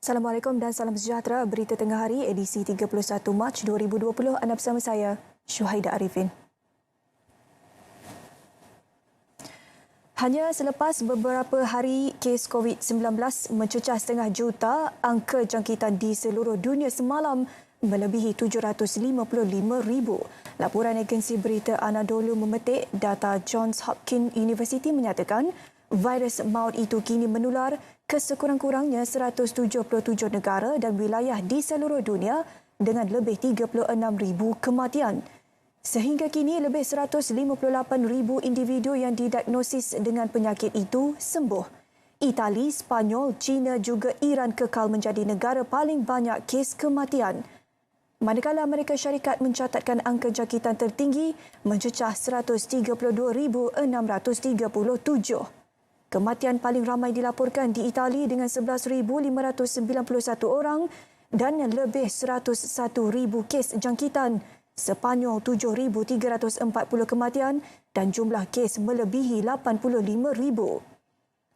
Assalamualaikum dan salam sejahtera. Berita tengah hari edisi 31 Mac 2020. Anda bersama saya, Syuhaida Arifin. Hanya selepas beberapa hari kes COVID-19 mencecah 1,5 juta, angka jangkitan di seluruh dunia semalam melebihi 755,000. Laporan agensi berita Anadolu memetik data Johns Hopkins University menyatakan virus maut itu kini menular ke sekurang-kurangnya 177 negara dan wilayah di seluruh dunia dengan lebih 36,000 kematian. Sehingga kini lebih 158,000 individu yang didiagnosis dengan penyakit itu sembuh. Itali, Spanyol, China juga Iran kekal menjadi negara paling banyak kes kematian. Manakala Amerika Syarikat mencatatkan angka jangkitan tertinggi mencecah 132,637. Kematian paling ramai dilaporkan di Itali dengan 11,591 orang dan lebih 101,000 kes jangkitan. Sepanyol 7,340 kematian dan jumlah kes melebihi 85,000.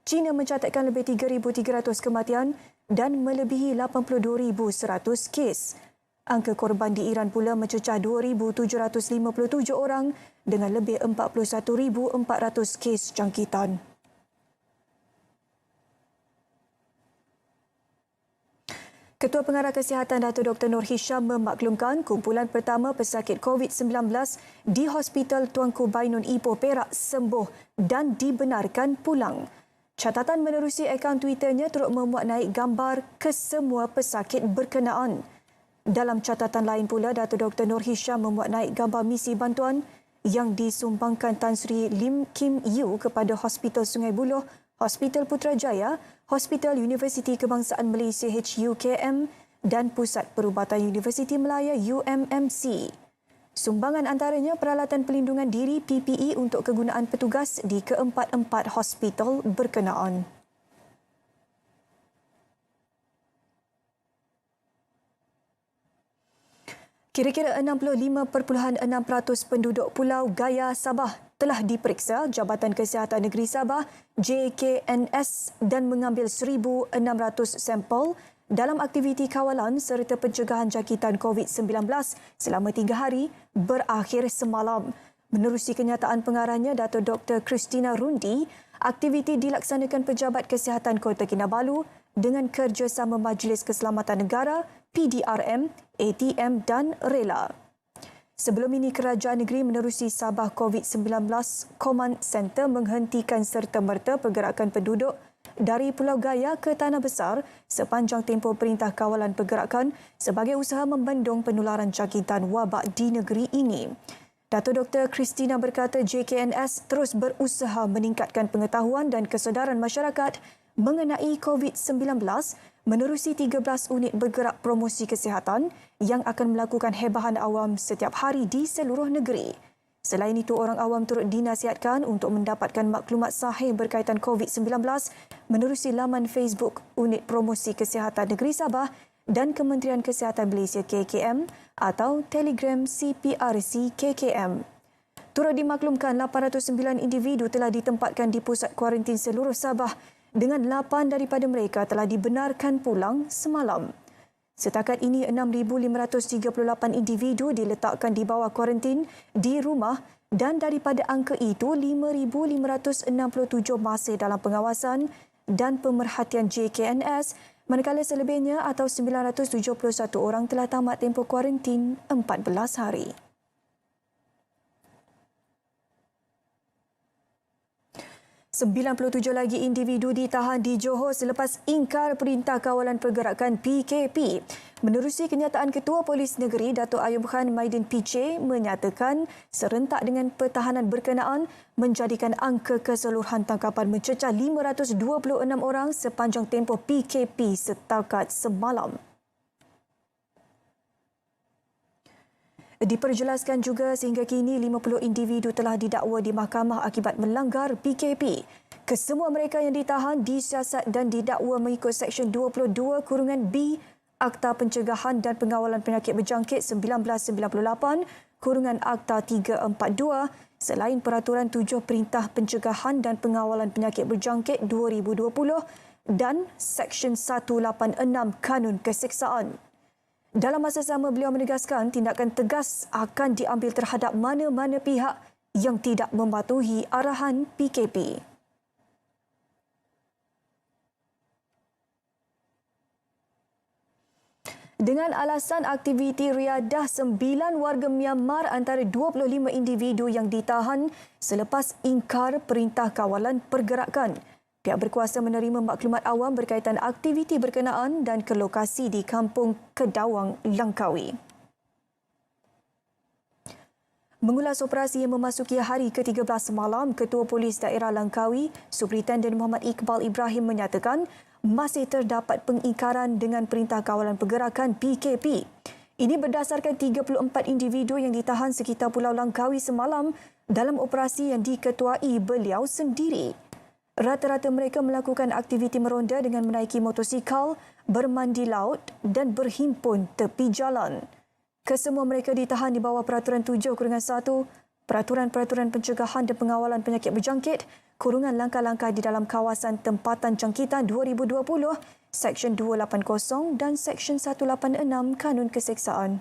China mencatatkan lebih 3,300 kematian dan melebihi 82,100 kes. Angka korban di Iran pula mencecah 2,757 orang dengan lebih 41,400 kes jangkitan. Ketua Pengarah Kesihatan Dato' Dr. Nur Hisham memaklumkan kumpulan pertama pesakit COVID-19 di Hospital Tuanku Bainun Ipoh Perak sembuh dan dibenarkan pulang. Catatan menerusi akaun Twitternya turut memuat naik gambar kesemua pesakit berkenaan. Dalam catatan lain pula, Dato' Dr. Nur Hisham memuat naik gambar misi bantuan yang disumbangkan Tan Sri Lim Kim Yew kepada Hospital Sungai Buloh, Hospital Putrajaya, Hospital Universiti Kebangsaan Malaysia HUKM dan Pusat Perubatan Universiti Melaya UMMC. Sumbangan antaranya peralatan pelindungan diri PPE untuk kegunaan petugas di keempat-empat hospital berkenaan. Kira-kira 65.6% penduduk Pulau Gaya Sabah telah diperiksa Jabatan Kesihatan Negeri Sabah JKNS dan mengambil 1,600 sampel dalam aktiviti kawalan serta pencegahan jangkitan COVID-19 selama 3 hari berakhir semalam. Menerusi kenyataan pengarahnya Dato' Dr. Christina Rundi, aktiviti dilaksanakan Pejabat Kesihatan Kota Kinabalu dengan kerjasama Majlis Keselamatan Negara, PDRM, ATM dan Rela. Sebelum ini, Kerajaan Negeri menerusi Sabah COVID-19 Command Center menghentikan serta-merta pergerakan penduduk dari Pulau Gaya ke Tanah Besar sepanjang tempoh Perintah Kawalan Pergerakan sebagai usaha membendung penularan jangkitan wabak di negeri ini. Dato' Dr. Christina berkata JKNS terus berusaha meningkatkan pengetahuan dan kesedaran masyarakat mengenai COVID-19 menerusi 13 unit bergerak promosi kesihatan yang akan melakukan hebahan awam setiap hari di seluruh negeri. Selain itu, orang awam turut dinasihatkan untuk mendapatkan maklumat sahih berkaitan COVID-19 menerusi laman Facebook Unit Promosi Kesihatan Negeri Sabah dan Kementerian Kesihatan Malaysia KKM atau Telegram CPRC KKM. Turut dimaklumkan 809 individu telah ditempatkan di pusat kuarantin seluruh Sabah dengan 8 daripada mereka telah dibenarkan pulang semalam. Setakat ini 6,538 individu diletakkan di bawah kuarantin di rumah dan daripada angka itu 5,567 masih dalam pengawasan dan pemerhatian JKNS, manakala selebihnya atau 971 orang telah tamat tempoh kuarantin 14 hari. ...97 lagi individu ditahan di Johor selepas ingkar Perintah Kawalan Pergerakan PKP. Menerusi kenyataan Ketua Polis Negeri Dato' Ayub Khan Maidin PC menyatakan serentak dengan pertahanan berkenaan menjadikan angka keseluruhan tangkapan mencecah 526 orang sepanjang tempoh PKP setakat semalam. Diperjelaskan juga sehingga kini 50 individu telah didakwa di mahkamah akibat melanggar PKP. Kesemua mereka yang ditahan disiasat dan didakwa mengikut Seksyen 22(B) Akta Pencegahan dan Pengawalan Penyakit Berjangkit 1998 Akta 342 selain Peraturan 7 Perintah Pencegahan dan Pengawalan Penyakit Berjangkit 2020 dan Seksyen 186 Kanun Keseksaan. Dalam masa sama, beliau menegaskan tindakan tegas akan diambil terhadap mana-mana pihak yang tidak mematuhi arahan PKP. Dengan alasan aktiviti riadah, 9 warga Myanmar antara 25 individu yang ditahan selepas ingkar Perintah Kawalan Pergerakan. Pihak berkuasa menerima maklumat awam berkaitan aktiviti berkenaan dan ke lokasi di Kampung Kedawang, Langkawi. Mengulas operasi yang memasuki hari ke-13 malam, Ketua Polis Daerah Langkawi, Superintenden Muhammad Iqbal Ibrahim menyatakan masih terdapat pengingkaran dengan Perintah Kawalan Pergerakan PKP. Ini berdasarkan 34 individu yang ditahan sekitar Pulau Langkawi semalam dalam operasi yang diketuai beliau sendiri. Rata-rata mereka melakukan aktiviti meronda dengan menaiki motosikal, bermandi laut dan berhimpun tepi jalan. Kesemua mereka ditahan di bawah Peraturan 7/1, Peraturan-Peraturan Pencegahan dan Pengawalan Penyakit Berjangkit, Kurungan Langkah-Langkah di dalam Kawasan Tempatan Jangkitan 2020, Seksyen 280 dan Seksyen 186 Kanun Keseksaan.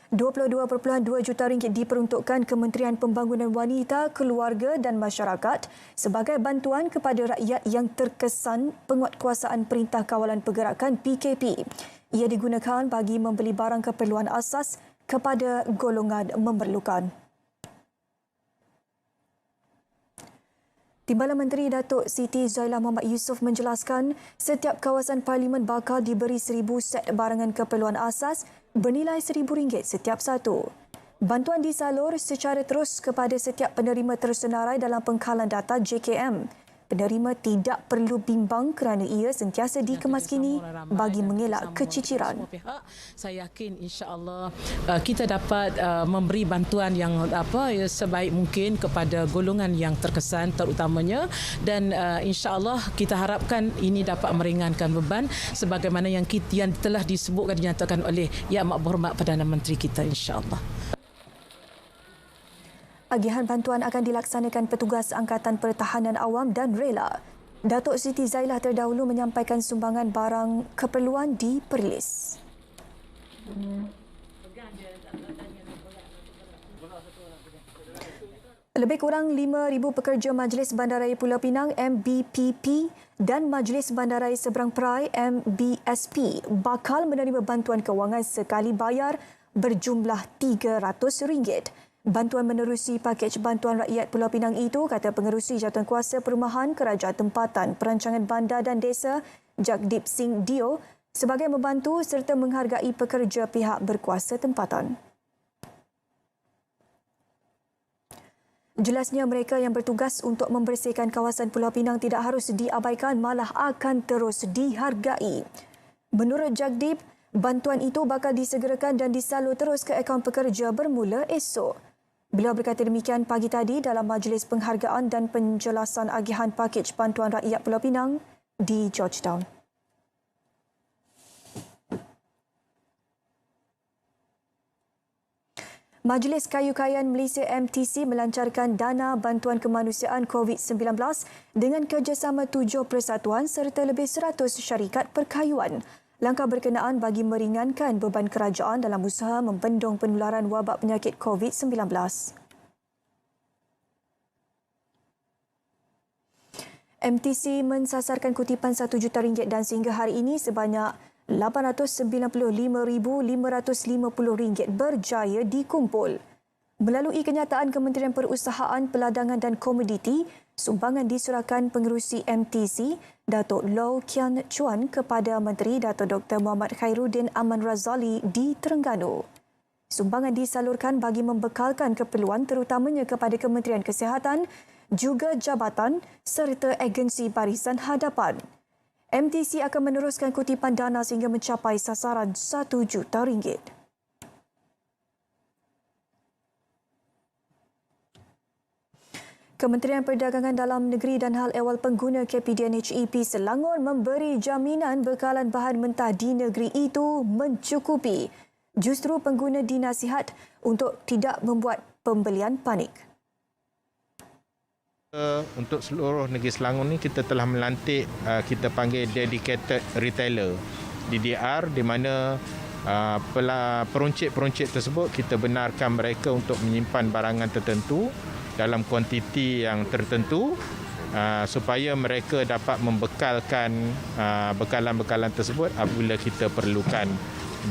RM22.2 juta diperuntukkan Kementerian Pembangunan Wanita, Keluarga dan Masyarakat sebagai bantuan kepada rakyat yang terkesan penguatkuasaan Perintah Kawalan Pergerakan PKP. Ia digunakan bagi membeli barang keperluan asas kepada golongan memerlukan. Timbalan Menteri Datuk Siti Zailah Muhammad Yusof menjelaskan setiap kawasan parlimen bakal diberi 1,000 set barangan keperluan asas bernilai RM1,000 setiap satu. Bantuan disalur secara terus kepada setiap penerima tersenarai dalam pengkalan data JKM. Penerima tidak perlu bimbang kerana ia sentiasa dikemaskini bagi mengelak keciciran. Saya yakin insya-Allah kita dapat memberi bantuan yang sebaik mungkin kepada golongan yang terkesan terutamanya, dan insya-Allah kita harapkan ini dapat meringankan beban sebagaimana yang telah disebutkan dinyatakan oleh Yang Amat Berhormat Perdana Menteri kita, insya-Allah. Agihan bantuan akan dilaksanakan petugas Angkatan Pertahanan Awam dan Rela. Datuk Siti Zailah terdahulu menyampaikan sumbangan barang keperluan di Perlis. Lebih kurang 5,000 pekerja Majlis Bandaraya Pulau Pinang MBPP dan Majlis Bandaraya Seberang Perai MBSP bakal menerima bantuan kewangan sekali bayar berjumlah RM300. Bantuan menerusi pakej bantuan rakyat Pulau Pinang itu, kata Pengerusi Jawatankuasa Perumahan Kerajaan Tempatan Perancangan Bandar dan Desa Jagdeep Singh Dio sebagai membantu serta menghargai pekerja pihak berkuasa tempatan. Jelasnya mereka yang bertugas untuk membersihkan kawasan Pulau Pinang tidak harus diabaikan, malah akan terus dihargai. Menurut Jagdeep, bantuan itu bakal disegerakan dan disalur terus ke akaun pekerja bermula esok. Beliau berkata demikian pagi tadi dalam majlis penghargaan dan penjelasan agihan pakej bantuan rakyat Pulau Pinang di Georgetown. Majlis Kayu Kayan Malaysia MTC melancarkan dana bantuan kemanusiaan COVID-19 dengan kerjasama 7 persatuan serta lebih 100 syarikat perkayuan. Langkah berkenaan bagi meringankan beban kerajaan dalam usaha membendung penularan wabak penyakit COVID-19. MTC mensasarkan kutipan RM1 juta dan sehingga hari ini sebanyak RM895,550 berjaya dikumpul. Melalui kenyataan Kementerian Perusahaan, Peladangan dan Komoditi, sumbangan diserahkan Pengerusi MTC, Datuk Low Kian Chuan kepada Menteri Datuk Dr. Muhammad Khairuddin Aman Razali di Terengganu. Sumbangan disalurkan bagi membekalkan keperluan terutamanya kepada Kementerian Kesihatan, juga jabatan serta agensi barisan hadapan. MTC akan meneruskan kutipan dana sehingga mencapai sasaran RM1 juta. Kementerian Perdagangan Dalam Negeri dan Hal Ehwal Pengguna KPDN HEP Selangor memberi jaminan bekalan bahan mentah di negeri itu mencukupi. Justru pengguna dinasihat untuk tidak membuat pembelian panik. Untuk seluruh negeri Selangor ni kita telah melantik kita panggil dedicated retailer DDR di mana peruncit-peruncit tersebut kita benarkan mereka untuk menyimpan barangan tertentu dalam kuantiti yang tertentu supaya mereka dapat membekalkan bekalan-bekalan tersebut apabila kita perlukan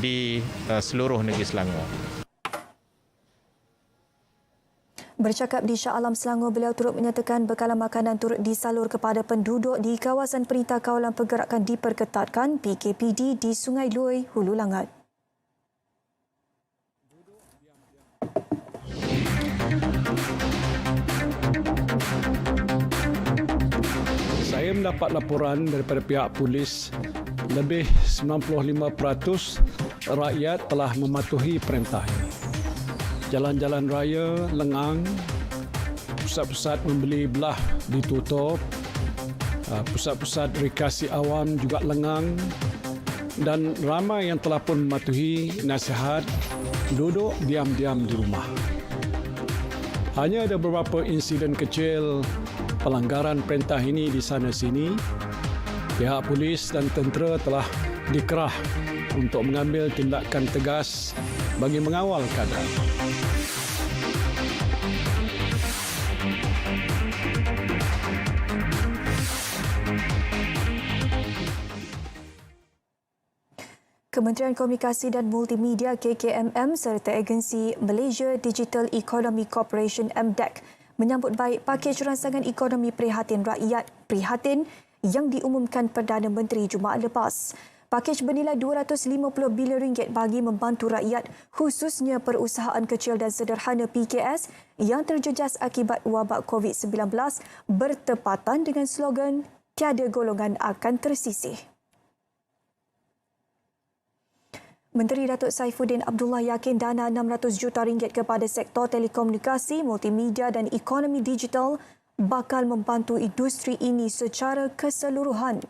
di seluruh negeri Selangor. Bercakap di Shah Alam Selangor, beliau turut menyatakan bekalan makanan turut disalur kepada penduduk di kawasan Perintah Kawalan Pergerakan diperketatkan PKPD di Sungai Lui, Hulu Langat. Saya mendapat laporan daripada pihak polis lebih 95% rakyat telah mematuhi perintah ini. Jalan-jalan raya lengang, pusat-pusat membeli belah ditutup, pusat-pusat rekreasi awam juga lengang dan ramai yang telah pun mematuhi nasihat duduk diam-diam di rumah. Hanya ada beberapa insiden kecil pelanggaran perintah ini di sana-sini. Pihak polis dan tentera telah dikerah untuk mengambil tindakan tegas bagi mengawal keadaan. Kementerian Komunikasi dan Multimedia KKMM serta Agensi Malaysia Digital Economy Corporation MDEC menyambut baik pakej rancangan ekonomi prihatin rakyat prihatin yang diumumkan Perdana Menteri Jumaat lepas. Pakej bernilai RM250 bilion bagi membantu rakyat, khususnya perusahaan kecil dan sederhana PKS yang terjejas akibat wabak COVID-19 bertepatan dengan slogan "Tiada golongan akan tersisih". Menteri Datuk Saifuddin Abdullah yakin dana RM600 juta kepada sektor telekomunikasi, multimedia dan ekonomi digital bakal membantu industri ini secara keseluruhan.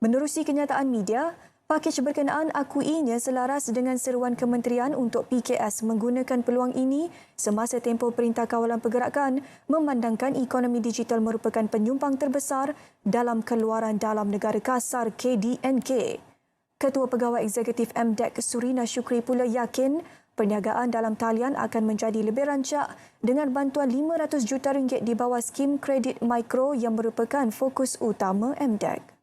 Menerusi kenyataan media, pakej berkenaan akuinya selaras dengan seruan kementerian untuk PKS menggunakan peluang ini semasa tempoh Perintah Kawalan Pergerakan memandangkan ekonomi digital merupakan penyumbang terbesar dalam keluaran dalam negara kasar KDNK. Ketua Pegawai Eksekutif MDEC Surina Syukri pula yakin perniagaan dalam talian akan menjadi lebih rancak dengan bantuan RM500 juta di bawah skim kredit mikro yang merupakan fokus utama MDEC.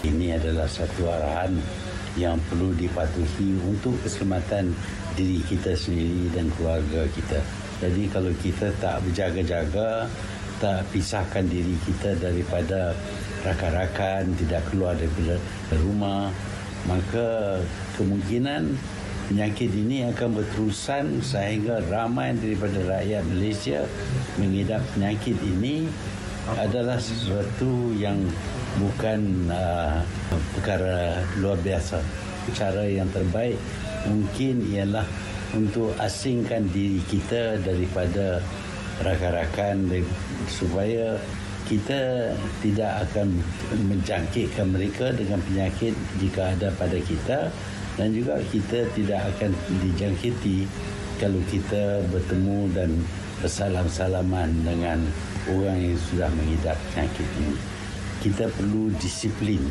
Ini adalah satu arahan yang perlu dipatuhi untuk keselamatan diri kita sendiri dan keluarga kita. Jadi kalau kita tak berjaga-jaga, tak pisahkan diri kita daripada rakan-rakan, tidak keluar daripada rumah, maka kemungkinan penyakit ini akan berterusan sehingga ramai daripada rakyat Malaysia mengidap penyakit ini adalah sesuatu yang bukan perkara luar biasa. Cara yang terbaik mungkin ialah untuk asingkan diri kita daripada rakan-rakan supaya kita tidak akan menjangkitkan mereka dengan penyakit jika ada pada kita, dan juga kita tidak akan dijangkiti kalau kita bertemu dan bersalam-salaman dengan orang yang sudah mengidap penyakit ini. Kita perlu disiplin.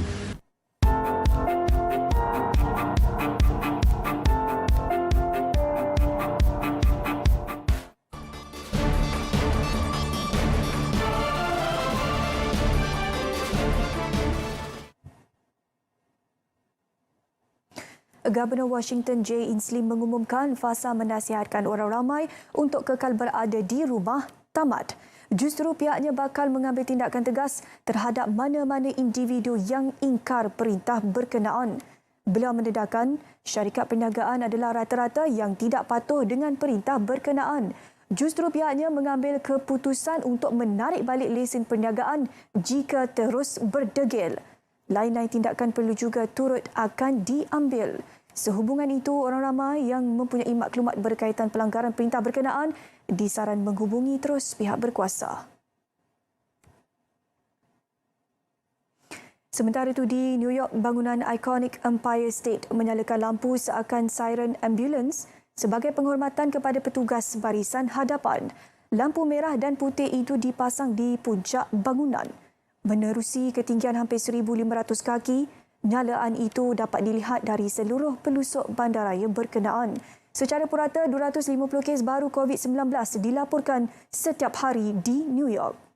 Gubernur Washington Jay Inslee mengumumkan fasa menasihatkan orang ramai untuk kekal berada di rumah tamat. Justru pihaknya bakal mengambil tindakan tegas terhadap mana-mana individu yang ingkar perintah berkenaan. Beliau mendedahkan syarikat perniagaan adalah rata-rata yang tidak patuh dengan perintah berkenaan. Justru pihaknya mengambil keputusan untuk menarik balik lesen perniagaan jika terus berdegil. Lain-lain tindakan perlu juga turut akan diambil. Sehubungan itu, orang ramai yang mempunyai maklumat berkaitan pelanggaran perintah berkenaan disaran menghubungi terus pihak berkuasa. Sementara itu di New York, bangunan ikonik Empire State menyalakan lampu seakan siren ambulans sebagai penghormatan kepada petugas barisan hadapan. Lampu merah dan putih itu dipasang di puncak bangunan. Menerusi ketinggian hampir 1,500 kaki, nyalaan itu dapat dilihat dari seluruh pelusuk bandaraya berkenaan. Secara purata, 250 kes baru COVID-19 dilaporkan setiap hari di New York.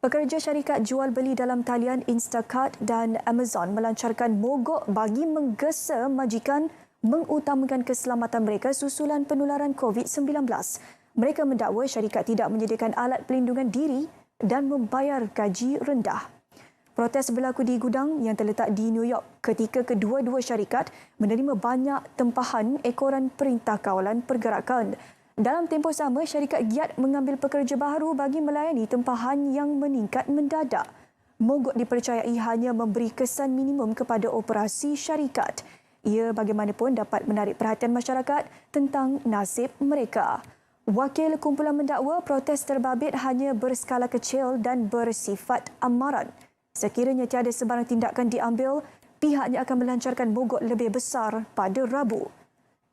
Pekerja syarikat jual beli dalam talian Instacart dan Amazon melancarkan mogok bagi menggesa majikan mengutamakan keselamatan mereka susulan penularan COVID-19. Mereka mendakwa syarikat tidak menyediakan alat pelindungan diri dan membayar gaji rendah. Protes berlaku di gudang yang terletak di New York ketika kedua-dua syarikat menerima banyak tempahan ekoran Perintah Kawalan Pergerakan. Dalam tempoh sama, syarikat giat mengambil pekerja baru bagi melayani tempahan yang meningkat mendadak. Mogok dipercayai hanya memberi kesan minimum kepada operasi syarikat. Ia bagaimanapun dapat menarik perhatian masyarakat tentang nasib mereka. Wakil kumpulan mendakwa protes terbabit hanya berskala kecil dan bersifat amaran. Sekiranya tiada sebarang tindakan diambil, pihaknya akan melancarkan mogok lebih besar pada Rabu.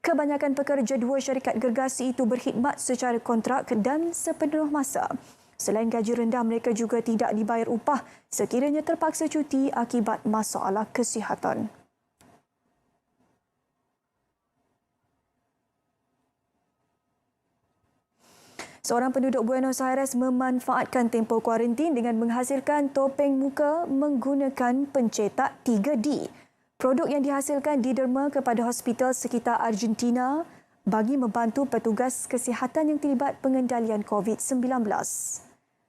Kebanyakan pekerja dua syarikat gergasi itu berkhidmat secara kontrak dan sepenuh masa. Selain gaji rendah, mereka juga tidak dibayar upah sekiranya terpaksa cuti akibat masalah kesihatan. Seorang penduduk Buenos Aires memanfaatkan tempoh kuarantin dengan menghasilkan topeng muka menggunakan pencetak 3D. Produk yang dihasilkan diderma kepada hospital sekitar Argentina bagi membantu petugas kesihatan yang terlibat pengendalian COVID-19.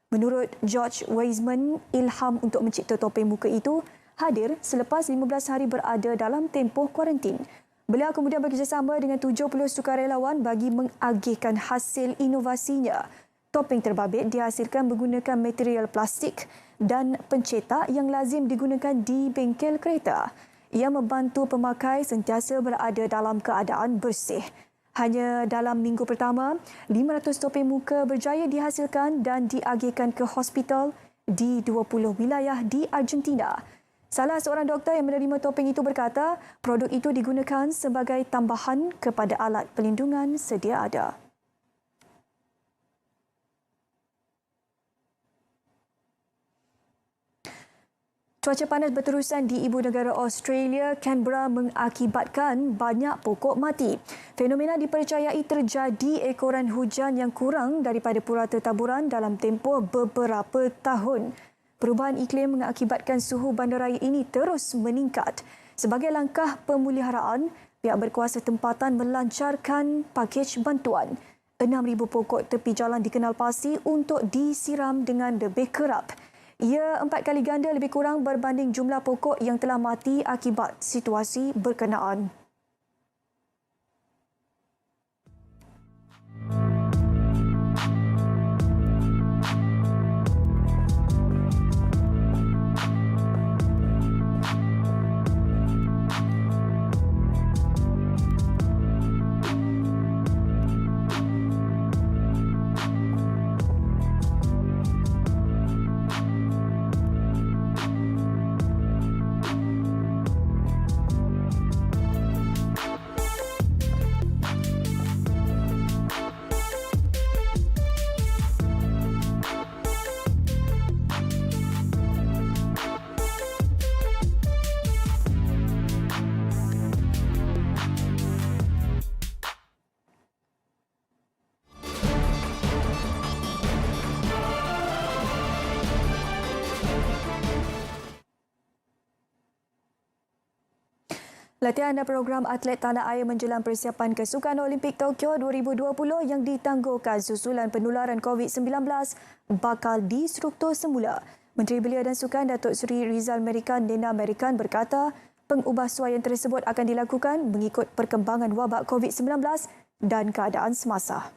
Menurut George Weisman, ilham untuk mencipta topeng muka itu hadir selepas 15 hari berada dalam tempoh kuarantin. Beliau kemudian bekerjasama dengan 70 sukarelawan bagi mengagihkan hasil inovasinya. Topeng terbabit dihasilkan menggunakan material plastik dan pencetak yang lazim digunakan di bengkel kereta. Ia membantu pemakai sentiasa berada dalam keadaan bersih. Hanya dalam minggu pertama, 500 topeng muka berjaya dihasilkan dan diagihkan ke hospital di 20 wilayah di Argentina. Salah seorang doktor yang menerima topeng itu berkata, produk itu digunakan sebagai tambahan kepada alat pelindungan sedia ada. Cuaca panas berterusan di ibu negara Australia, Canberra mengakibatkan banyak pokok mati. Fenomena dipercayai terjadi ekoran hujan yang kurang daripada purata taburan dalam tempoh beberapa tahun. Perubahan iklim mengakibatkan suhu bandaraya ini terus meningkat. Sebagai langkah pemuliharaan, pihak berkuasa tempatan melancarkan pakej bantuan. 6,000 pokok tepi jalan dikenal pasti untuk disiram dengan lebih kerap. Ia 4 kali ganda lebih kurang berbanding jumlah pokok yang telah mati akibat situasi berkenaan. Latihan dan program atlet tanah air menjelang persiapan Kesukan Olimpik Tokyo 2020 yang ditangguhkan susulan penularan COVID-19 bakal distruktur semula. Menteri Belia dan Sukan Datuk Seri Rizal Merican Nena Merican berkata pengubahsuaian tersebut akan dilakukan mengikut perkembangan wabak COVID-19 dan keadaan semasa.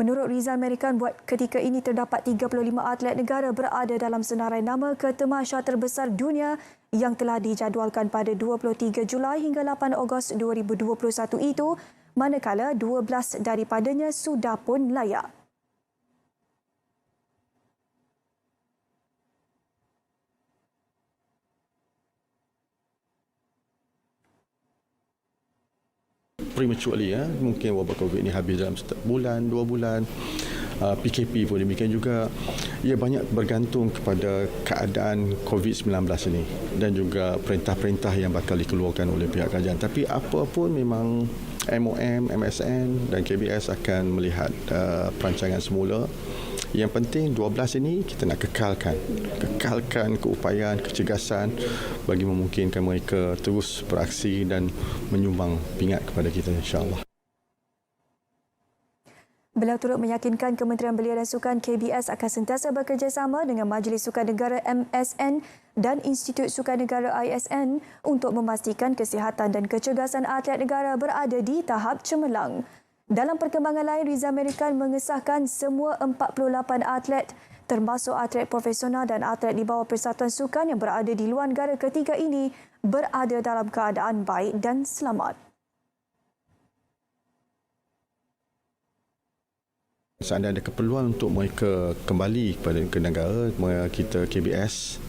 Menurut Rizal Merican, buat ketika ini terdapat 35 atlet negara berada dalam senarai nama ke tamasya terbesar dunia yang telah dijadualkan pada 23 Julai hingga 8 Ogos 2021 itu manakala 12 daripadanya sudah pun layak. Prematurely, mungkin wabak COVID ini habis dalam 1 bulan, 2 bulan. PKP pun demikian juga. Ia banyak bergantung kepada keadaan COVID-19 ini dan juga perintah-perintah yang bakal dikeluarkan oleh pihak kerajaan. Tapi apa pun memang MOM, MSN dan KBS akan melihat perancangan semula. Yang penting 12 ini kita nak kekalkan keupayaan, kecergasan bagi memungkinkan mereka terus beraksi dan menyumbang pingat kepada kita, insya-Allah. Beliau turut meyakinkan Kementerian Belia dan Sukan KBS akan sentiasa bekerjasama dengan Majlis Sukan Negara MSN dan Institut Sukan Negara ISN untuk memastikan kesihatan dan kecergasan atlet negara berada di tahap cemerlang. Dalam perkembangan lain, Riza American mengesahkan semua 48 atlet termasuk atlet profesional dan atlet di bawah Persatuan Sukan yang berada di luar negara ketiga ini berada dalam keadaan baik dan selamat. Seandainya ada keperluan untuk mereka kembali ke negara, kita KBS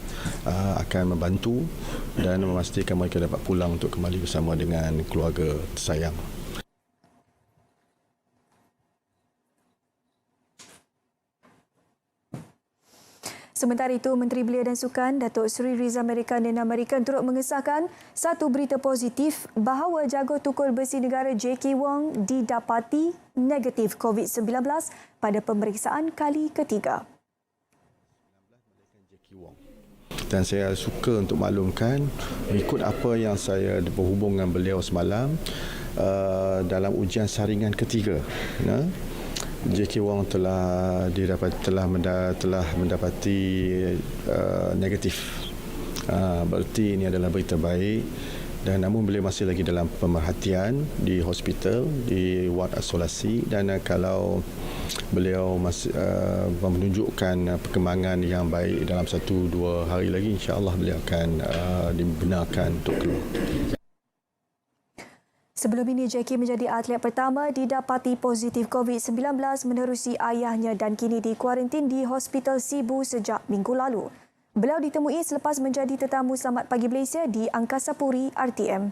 akan membantu dan memastikan mereka dapat pulang untuk kembali bersama dengan keluarga tersayang. Sementara itu, Menteri Belia dan Sukan Datuk Seri Riza American turut mengesahkan satu berita positif bahawa jago tukul besi negara J.K. Wong didapati negatif COVID-19 pada pemeriksaan kali ketiga. Dan saya suka untuk maklumkan, mengikut apa yang saya berhubung dengan beliau semalam, dalam ujian saringan ketiga, J.K. Wong telah mendapati negatif. Berarti ini adalah berita baik, dan namun beliau masih lagi dalam pemerhatian di hospital, di ward isolasi, dan kalau beliau masih menunjukkan perkembangan yang baik dalam 1-2 hari lagi, insya-Allah beliau akan dibenarkan untuk keluar. Sebelum ini, Jackie menjadi atlet pertama didapati positif COVID-19 menerusi ayahnya dan kini dikuarantin di Hospital Sibu sejak minggu lalu. Beliau ditemui selepas menjadi tetamu Selamat Pagi Malaysia di Angkasa Puri RTM.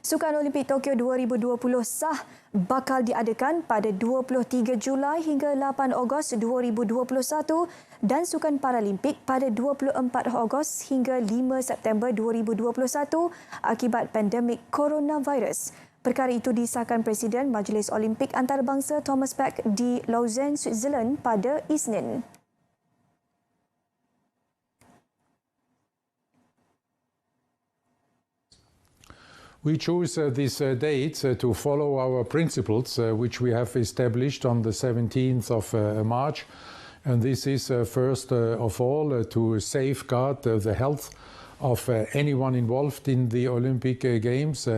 Sukan Olimpik Tokyo 2020 sah bakal diadakan pada 23 Julai hingga 8 Ogos 2021 dan Sukan Paralimpik pada 24 Ogos hingga 5 September 2021 akibat pandemik coronavirus. Perkara itu disahkan Presiden Majlis Olimpik Antarabangsa Thomas Bach di Lausanne, Switzerland pada Isnin. We chose this date to follow our principles, which we have established on the 17th of March. And this is, first of all, to safeguard the health of anyone involved in the Olympic Games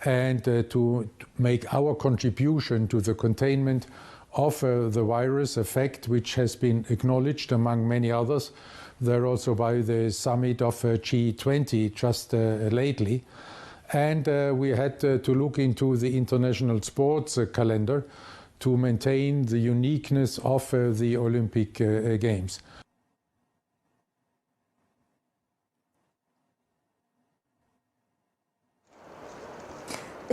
and to make our contribution to the containment of the virus effect, which has been acknowledged among many others, there also by the summit of G20 just lately. And we had to look into the international sports calendar to maintain the uniqueness of the Olympic Games.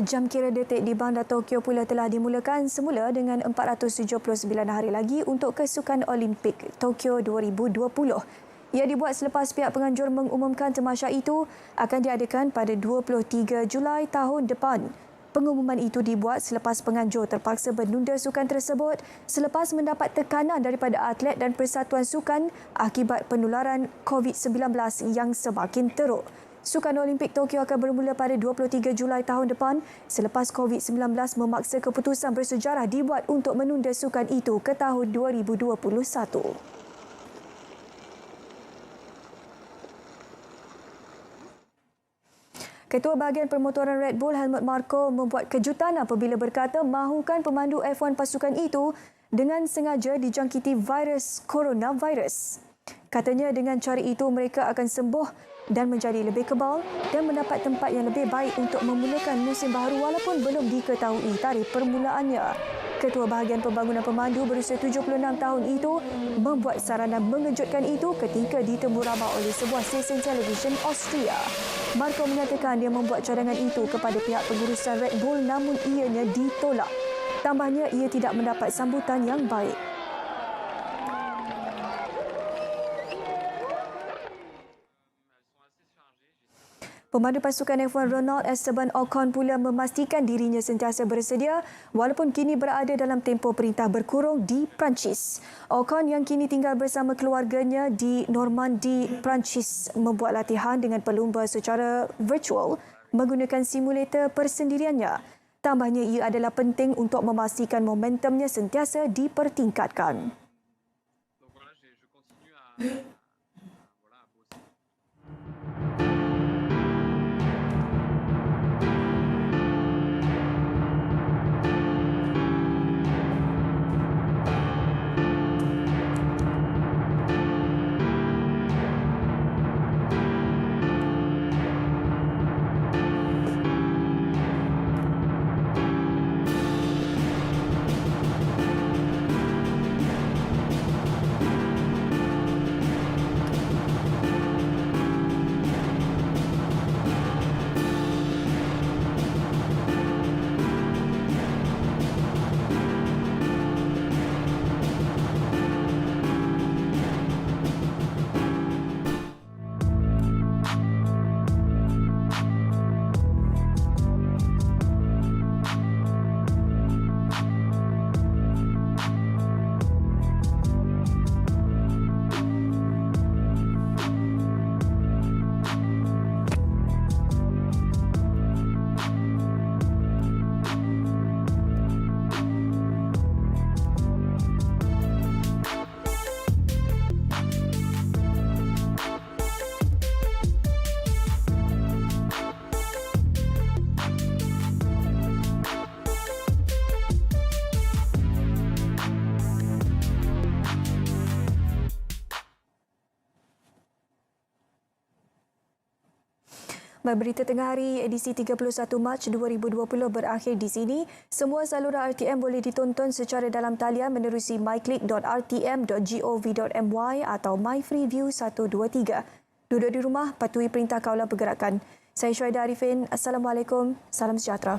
Jam kira detik di Bandar Tokyo pula telah dimulakan semula dengan 479 hari lagi untuk kesukan Olimpik Tokyo 2020. Ia dibuat selepas pihak penganjur mengumumkan tamasya itu akan diadakan pada 23 Julai tahun depan. Pengumuman itu dibuat selepas penganjur terpaksa menunda sukan tersebut selepas mendapat tekanan daripada atlet dan persatuan sukan akibat penularan COVID-19 yang semakin teruk. Sukan Olimpik Tokyo akan bermula pada 23 Julai tahun depan selepas COVID-19 memaksa keputusan bersejarah dibuat untuk menunda sukan itu ke tahun 2021. Ketua Bahagian Permotoran Red Bull Helmut Marko membuat kejutan apabila berkata mahukan pemandu F1 pasukan itu dengan sengaja dijangkiti virus coronavirus. Katanya dengan cara itu mereka akan sembuh dan menjadi lebih kebal dan mendapat tempat yang lebih baik untuk memulakan musim baharu walaupun belum diketahui tarikh permulaannya. Ketua Bahagian Pembangunan Pemandu berusia 76 tahun itu membuat saranan mengejutkan itu ketika ditemu ramai oleh sebuah stesen televisyen Austria. Marco menyatakan dia membuat cadangan itu kepada pihak pengurusan Red Bull namun ianya ditolak. Tambahnya ia tidak mendapat sambutan yang baik. Pemandu pasukan F1 Ronald Esteban Ocon pula memastikan dirinya sentiasa bersedia walaupun kini berada dalam tempoh perintah berkurung di Perancis. Ocon yang kini tinggal bersama keluarganya di Normandy, Perancis membuat latihan dengan pelumba secara virtual menggunakan simulator persendiriannya. Tambahnya ia adalah penting untuk memastikan momentumnya sentiasa dipertingkatkan. Berita tengah hari edisi 31 Mac 2020 berakhir di sini. Semua saluran RTM boleh ditonton secara dalam talian menerusi myclick.rtm.gov.my atau myfreeview 123. Duduk di rumah, patuhi perintah kawalan pergerakan. Saya Syuaida Arifin. Assalamualaikum. Salam sejahtera.